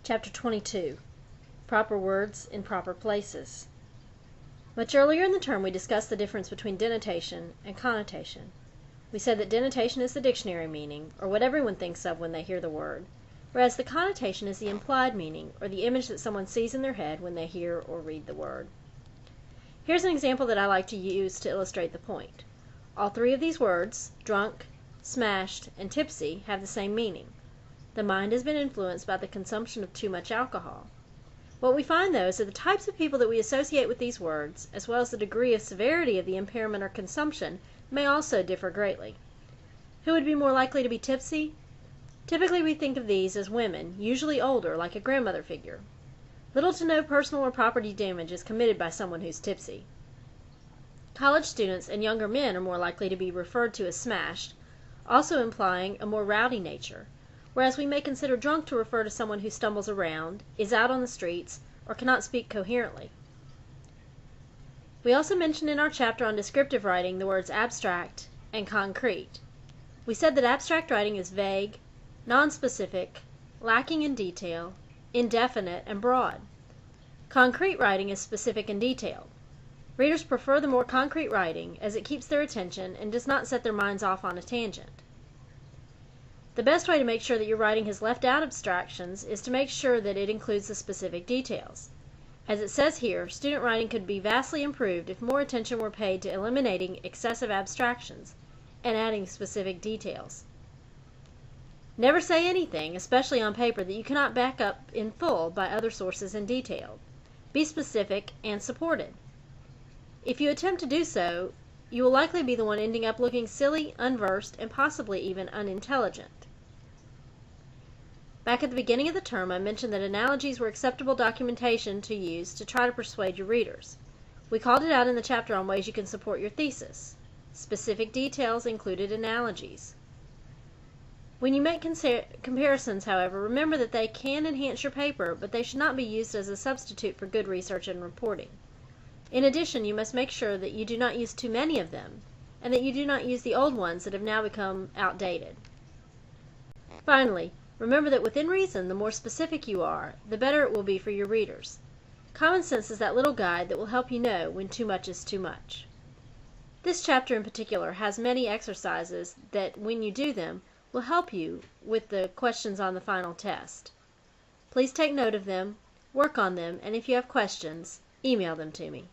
Chapter 22. Proper Words in Proper Places. Much earlier in the term we discussed the difference between denotation and connotation. We said that denotation is the dictionary meaning, or what everyone thinks of when they hear the word, whereas the connotation is the implied meaning, or the image that someone sees in their head when they hear or read the word. Here's an example that I like to use to illustrate the point. All three of these words, drunk, smashed, and tipsy, have the same meaning. The mind has been influenced by the consumption of too much alcohol. What we find, though, is that the types of people that we associate with these words, as well as the degree of severity of the impairment or consumption, may also differ greatly. Who would be more likely to be tipsy? Typically we think of these as women, usually older, like a grandmother figure. Little to no personal or property damage is committed by someone who's tipsy. College students and younger men are more likely to be referred to as smashed, also implying a more rowdy nature, whereas we may consider drunk to refer to someone who stumbles around, is out on the streets, or cannot speak coherently. We also mentioned in our chapter on descriptive writing the words abstract and concrete. We said that abstract writing is vague, nonspecific, lacking in detail, indefinite, and broad. Concrete writing is specific and detailed. Readers prefer the more concrete writing as it keeps their attention and does not set their minds off on a tangent. The best way to make sure that your writing has left out abstractions is to make sure that it includes the specific details. As it says here, student writing could be vastly improved if more attention were paid to eliminating excessive abstractions and adding specific details. Never say anything, especially on paper, that you cannot back up in full by other sources and detail. Be specific and supported. If you attempt to do so, you will likely be the one ending up looking silly, unversed, and possibly even unintelligent. Back at the beginning of the term, I mentioned that analogies were acceptable documentation to use to try to persuade your readers. We called it out in the chapter on ways you can support your thesis. Specific details included analogies. When you make comparisons, however, remember that they can enhance your paper, but they should not be used as a substitute for good research and reporting. In addition, you must make sure that you do not use too many of them, and that you do not use the old ones that have now become outdated. Finally, remember that within reason, the more specific you are, the better it will be for your readers. Common sense is that little guide that will help you know when too much is too much. This chapter in particular has many exercises that, when you do them, will help you with the questions on the final test. Please take note of them, work on them, and if you have questions, email them to me.